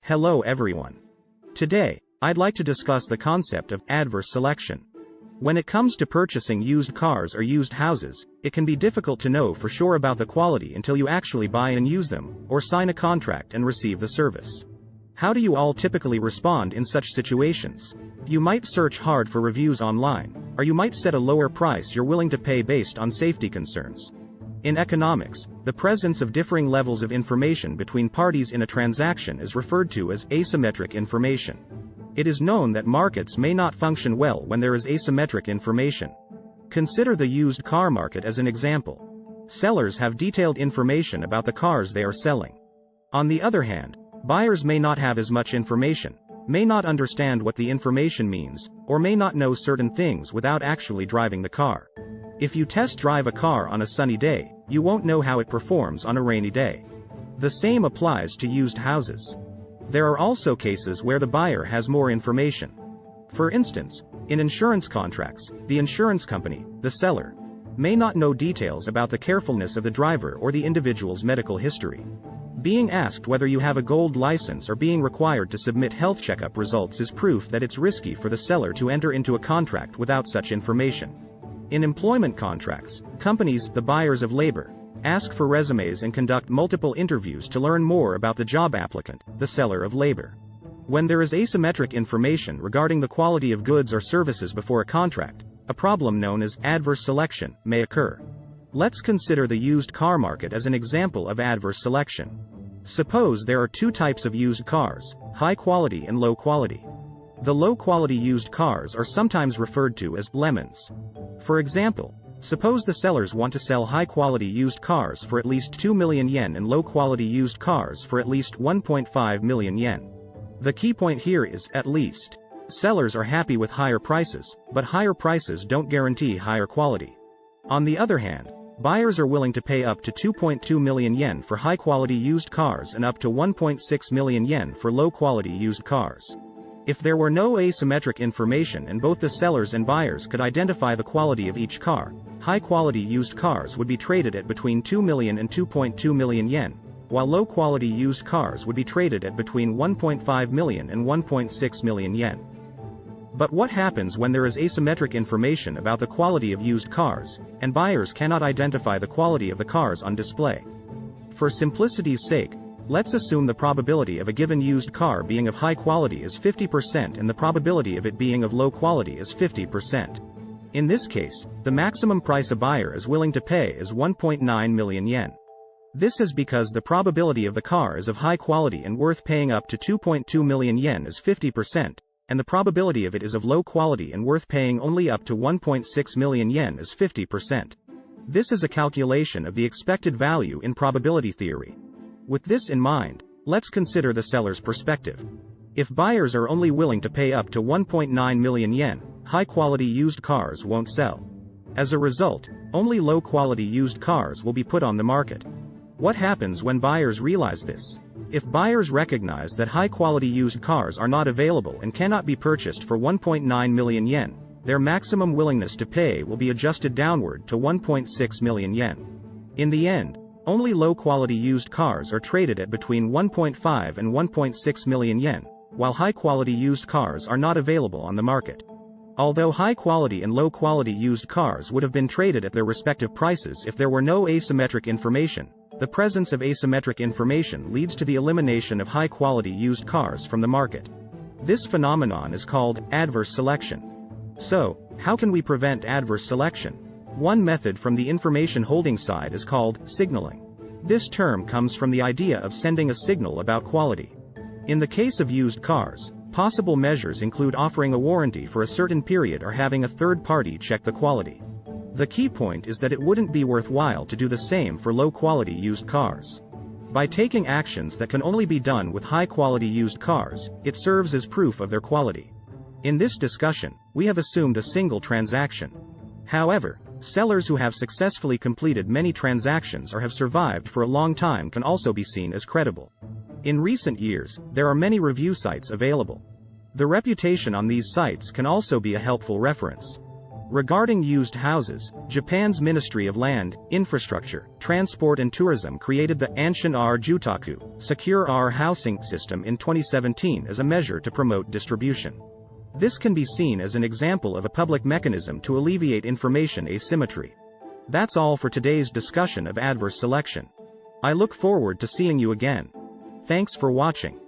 Hello everyone. Today, I'd like to discuss the concept of adverse selection. When it comes to purchasing used cars or used houses, it can be difficult to know for sure about the quality until you actually buy and use them, or sign a contract and receive the service. How do you all typically respond in such situations? You might search hard for reviews online, or you might set a lower price you're willing to pay based on safety concerns. In economics, the presence of differing levels of information between parties in a transaction is referred to as asymmetric information. It is known that markets may not function well when there is asymmetric information. Consider the used car market as an example. Sellers have detailed information about the cars they are selling. On the other hand, buyers may not have as much information, may not understand what the information means, or may not know certain things without actually driving the car. If you test drive a car on a sunny day, you won't know how it performs on a rainy day. The same applies to used houses. There are also cases where the buyer has more information. For instance, in insurance contracts, the insurance company, the seller, may not know details about the carefulness of the driver or the individual's medical history. Being asked whether you have a gold license or being required to submit health checkup results is proof that it's risky for the seller to enter into a contract without such information. In employment contracts, companies, the buyers of labor, ask for resumes and conduct multiple interviews to learn more about the job applicant, the seller of labor. When there is asymmetric information regarding the quality of goods or services before a contract, a problem known as adverse selection may occur. Let's consider the used car market as an example of adverse selection. Suppose there are two types of used cars, high quality and low quality. The low-quality used cars are sometimes referred to as lemons. For example, suppose the sellers want to sell high-quality used cars for at least 2 million yen and low-quality used cars for at least 1.5 million yen. The key point here is at least. Sellers are happy with higher prices, but higher prices don't guarantee higher quality. On the other hand, buyers are willing to pay up to 2.2 million yen for high-quality used cars and up to 1.6 million yen for low-quality used cars. If there were no asymmetric information and both the sellers and buyers could identify the quality of each car, high-quality used cars would be traded at between 2 million and 2.2 million yen, while low-quality used cars would be traded at between 1.5 million and 1.6 million yen. But what happens when there is asymmetric information about the quality of used cars, and buyers cannot identify the quality of the cars on display? For simplicity's sake, let's assume the probability of a given used car being of high quality is 50% and the probability of it being of low quality is 50%. In this case, the maximum price a buyer is willing to pay is 1.9 million yen. This is because the probability of the car is of high quality and worth paying up to 2.2 million yen is 50%, and the probability of it is of low quality and worth paying only up to 1.6 million yen is 50%. This is a calculation of the expected value in probability theory. With this in mind, let's consider the seller's perspective. If buyers are only willing to pay up to 1.9 million yen, high-quality used cars won't sell. As a result, only low-quality used cars will be put on the market. What happens when buyers realize this? If buyers recognize that high-quality used cars are not available and cannot be purchased for 1.9 million yen, their maximum willingness to pay will be adjusted downward to 1.6 million yen. In the end, only low-quality used cars are traded at between 1.5 and 1.6 million yen, while high-quality used cars are not available on the market. Although high-quality and low-quality used cars would have been traded at their respective prices if there were no asymmetric information, the presence of asymmetric information leads to the elimination of high-quality used cars from the market. This phenomenon is called adverse selection. So, how can we prevent adverse selection? One method from the information holding side is called signaling. This term comes from the idea of sending a signal about quality. In the case of used cars, possible measures include offering a warranty for a certain period or having a third party check the quality. The key point is that it wouldn't be worthwhile to do the same for low-quality used cars. By taking actions that can only be done with high-quality used cars, it serves as proof of their quality. In this discussion, we have assumed a single transaction. However, sellers who have successfully completed many transactions or have survived for a long time can also be seen as credible. In recent years, there are many review sites available. The reputation on these sites can also be a helpful reference. Regarding used houses, Japan's Ministry of Land, Infrastructure, Transport and Tourism created the Anshin R Jutaku, Secure R Housing System in 2017 as a measure to promote distribution. This can be seen as an example of a public mechanism to alleviate information asymmetry. That's all for today's discussion of adverse selection. I look forward to seeing you again. Thanks for watching.